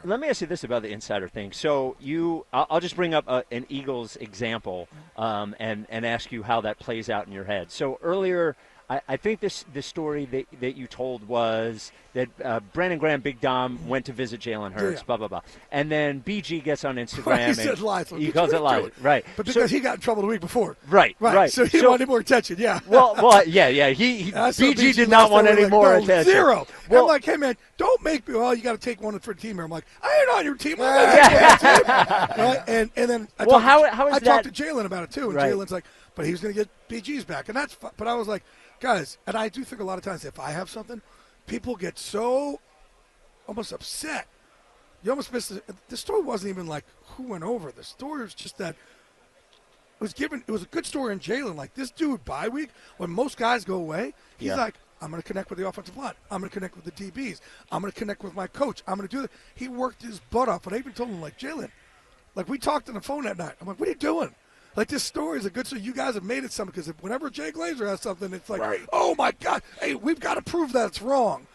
Let me ask you this about the insider thing. So I'll just bring up an Eagles example and ask you how that plays out in your head. So earlier, I think the story that you told was that Brandon Graham, Big Dom, went to visit Jalen Hurts, blah, blah, blah. And then BG gets on Instagram. He said lies. He calls it lies. Right. But because he got in trouble the week before. Right. So he wanted more attention, yeah. Well, yeah. BG did not want any more attention. Zero. Well, I'm like, hey, man, don't make me, you got to take one for the team here. I'm like, I ain't on your team. I'm not on your team. Right? And then I talked to Jalen about it, too. And Jalen's like, but he was going to get BG's back. And that's – but I was like, guys, and I do think a lot of times if I have something, people get so almost upset. You almost miss the story wasn't even like who went over. The story was just that it was a good story in Jalen. Like this dude, bye week, when most guys go away, he's like, I'm going to connect with the offensive line. I'm going to connect with the DBs. I'm going to connect with my coach. I'm going to do that. He worked his butt off. And I even told him, like, Jalen, like we talked on the phone that night. I'm like, what are you doing? Like, this story is a good story. You guys have made it something because whenever Jay Glazer has something, it's like, oh, my God, hey, we've got to prove that it's wrong.